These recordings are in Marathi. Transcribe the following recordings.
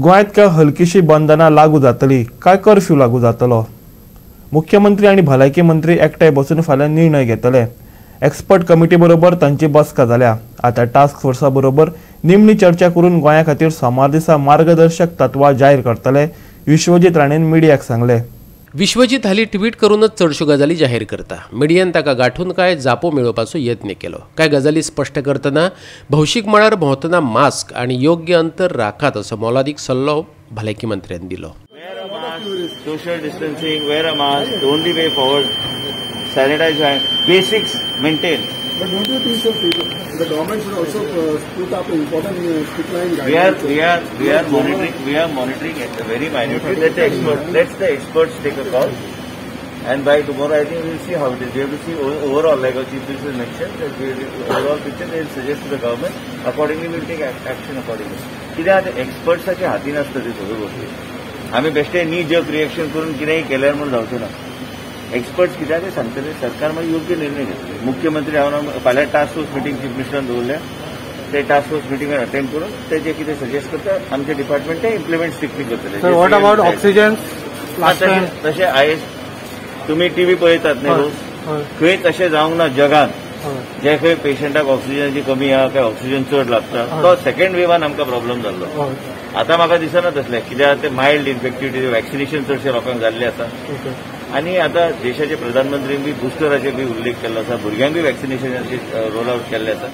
गोंयांत काय हलकीशी बंधनां लागू जातली काय कर्फ्यू लागू जातलो? मुख्यमंत्री आणि भलायकी मंत्री एकठांय बसून फाल्यां निर्णय घेतले। एक्सपर्ट कमिटी बरोबर तांची बसका जाल्या। आता टास्क फोर्सा बरोबर निमणी चर्चा करून गोंया खातीर सोमार दिसा मार्गदर्शक तत्वां जाहीर करतले, विश्वजीत राणेन मिडियाक सांगले। विश्वजीत हाली ट्विट करूनच चडश्यो गजाली जाहीर करता। मिडियान ताका गाठून काय जापो मेळोवपाचो यत्न केलो। काय गजाली स्पश्ट करतना भौशीक मळार भोंवतना मास्क आणि योग्य अंतर राखात असो मोलादीक सल्लो भलायकी मंत्र्यान दिलो। Social distancing, wear a mask, the only way forward, sanitize hand, basics maintain. But don't you think so, the government should also put up important stick line guidelines? We are monitoring it very minutely. Let the experts take a call. And by tomorrow, I think we will see how it is. We have to see overall, like our Chief Minister mentioned, that overall picture they will suggest to the government. Accordingly, we will take action accordingly. कित्याक एक्सपर्ट्साच्या हातीन आसता ती सगळ्यो गोष्टी. आम्ही बेश्टे नी जग रिएक्शन करून कितेंय केल्यार म्हणून जावचें ना। एक्सपर्ट्स कित्याक ते सांगतले, सरकार मागीर योग्य निर्णय घेतले। मुख्यमंत्री हांव फाल्यां टास्क फोर्स मिटींग चीफ मिनिस्टरान दवरल्या, ते टास्क फोर्स मिटींगार अटेंड करून ते जे कितें सजेस्ट करता आमचे डिपार्टमेंट ते इम्प्लिमेंट स्ट्रिक्टली करतले। Sir, what about oxygen? तशें आयज तुमी टीव्ही पळयतात न्ही रोज, खंय तशें जावंक ना जगान। जे खंय पेशंटाक ऑक्सिजनाची कमी आहा काय ऑक्सिजन चड लागता, तो सेकंड वेवान आमकां प्रॉब्लेम जाल्लो। आता म्हाका दिसना तसलें, कित्याक ते मायल्ड इन्फेक्टिव्हिटी वॅक्सिनेशन चडशे लोकांक जाल्लें आसा। आनी आता देशाचे प्रधानमंत्र्यांनी बी बुस्टराचे बी उल्लेख केल्लो आसा, भुरग्यांक बी वॅक्सिनेशनाचे रोल आउट केल्ले आसा।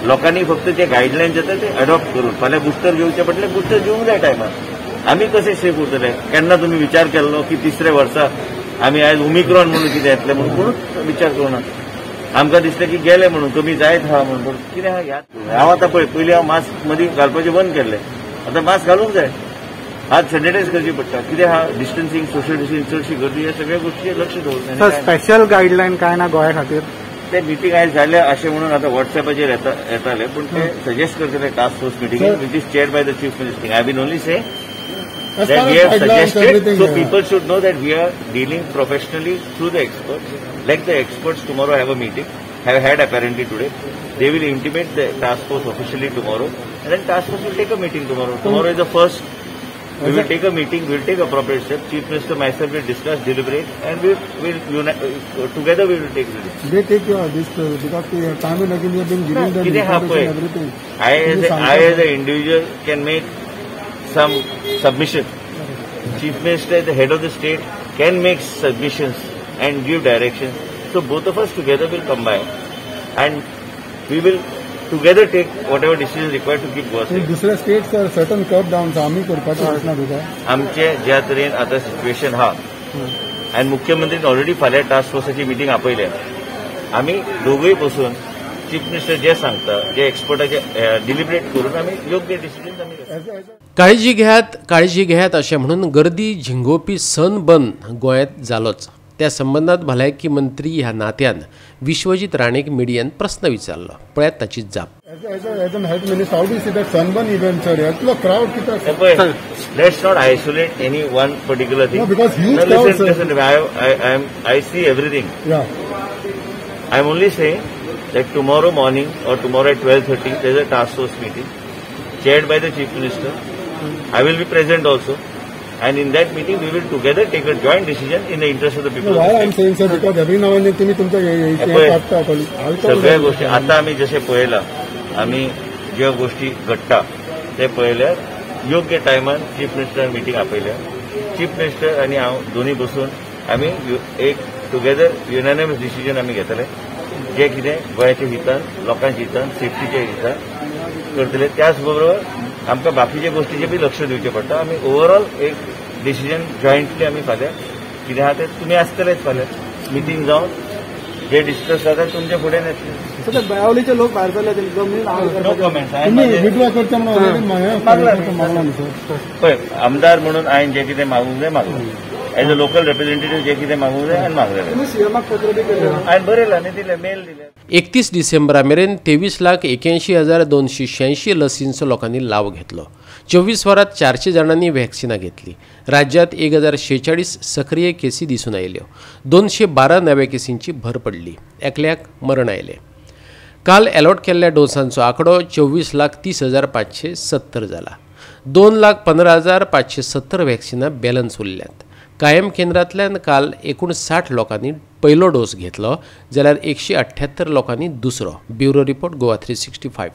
लोकांनी फक्त जे गायडलायन्स आसा ते अडॉप्ट करून फाल्यां बुस्टर घेवचे पडले, बुस्टर घेवंक जाय टायमार। आमी कशे सेफ उरतले? केन्ना तुमी विचार केल्लो की तिसऱ्या वर्सा आमी आयज ओमिक्रॉन म्हणून कितें येतलें म्हणून कोणूच विचार करूना। आमकां दिसलें की गेले म्हणून कमी जायत आहा म्हणून, कितें आहा याद हांव आतां पळय, पयलीं हांव मास्क मदीं घालपाचें बंद केल्लें, आतां मास्क घालूंक जाय, हात सॅनिटायज करची पडटा। कितें आहा डिस्टन्सिंग, सोशल डिस्टन्सिंग चडशी गर्दी, ह्या सगळ्या गोष्टीचेर लक्ष दवरता। स्पेशल गायडलायन काय ना गोंया खातीर? ते मिटींग आयज जालें अशें म्हणून आतां वॉट्सॅपाचेर येताले, पूण ते सजेस्ट करतले task force meeting which is chaired by the chief minister. I been only say that we have suggested, so people should know that we are dealing professionally through the experts. Like the experts tomorrow have a meeting, have had apparently today. They will intimate the task force officially tomorrow, and then task force will take a meeting tomorrow. Tomorrow is the first. We will take a meeting, we will take appropriate steps. Chief Minister, myself will discuss, deliberate, and we will together we will take the decision. They take this because time and again we have been giving them information, everything. I as an individual can make some submission. Chief Minister, the head of the state, can make submissions and give directions. So both of us together will combine, and we will together take whatever decisions required to keep Goa safe. दुसऱ्या स्टेट्स certain curb downs आम्ही करपाचें आसना तुका? आमचे ज्या तरेन आतां सिच्युएशन आहा, आनी मुख्यमंत्रीन ऑलरेडी फाल्यां टास्क फोर्साची मिटींग आपयल्या। आमी दोगूय बसून चीफ मिनिस्टर जे सांगता, जे एक्सपर्टाचे डिलिब्रेट करून आमी योग्य डिसिजन आमी घेता। काळजी घेयात अशें म्हणून गर्दी झिंगोवपी सन बंद गोंयांत जालोच। त्या संबंधात भलायकी मंत्री ह्या नात्यान विश्वजीत राणेक मिडियान प्रस्न विचारलो, पळयात ताची जाप। As an health minister, how do you see that sunburn event, sir? Etlo crowd kita. Let's not isolate any one particular thing. No, because huge no, crowds. Listen, I see everything. Yeah. I'm only saying that tomorrow morning or tomorrow at 12:30 there's a task force meeting chaired by the Chief Minister. I will be present also. And in that meeting, we will together take a joint decision in the interest of the people. Why I'm saying, sir, because every now and then तुम्ही तुमच्या सगळ्या गोष्टी आता आम्ही जसे पळयला, आम्ही ज्या गोष्टी घडटा ते पळयल्यार योग्य टायमान चीफ मिनिस्टर मिटींग आपयल्या। चीफ मिनिस्टर आनी हांव दोन्ही बसून आम्ही एक टुगेदर युनानिमस डिसिजन आम्ही घेतले, जे कितें गोंयाच्या हितान, लोकांच्या हितान, सेफ्टीच्या हितान करतले। त्याच बरोबर आमकां बाकीच्या गोष्टीचे बी लक्ष दिवचें पडटा। आमी ओवरऑल एक डिसिजन जॉयंटली आमी फाल्यां कितें आहा तें तुमी आसतलेच फाल्यां मिटींग जावन जे डिस्कस जाता तुमचे फुडें येतले। बायावलीचे लोक भायर सरले, नो कमेंट्स। पळय, आमदार म्हणून हांवें जे कितें मागूंक जाय मागलें, एज अ लोकल रिप्रेझेंटेटिव्ह जे कितें मागूंक जाय हांवें मागलें, हांवें बरयलां आनी दिलें, मेल दिलें। 31 डिसेंबरा मेरेन 23,81,286 लसींचो लोकांनी लाव घेतलो। 24 वरांत 400 जाणांनी व्हॅक्सिनां घेतली। राज्यांत 1046 सक्रिय केसी दिसून आयल्यो। 212 नव्या केसींची भर पडली। एकल्याक मरण आयलें। काल अलॉट केल्ल्या डोसांचो आंकडो 24,30,570 जाला। 2,15,570 वॅक्सिना बॅलन्स उरल्यात. कायम केंद्रांतल्यान काल 59 लोकांनी पयलो डोस घेतलो जाल्यार 178 लोकांनी दुसरो. Bureau report Goa 365.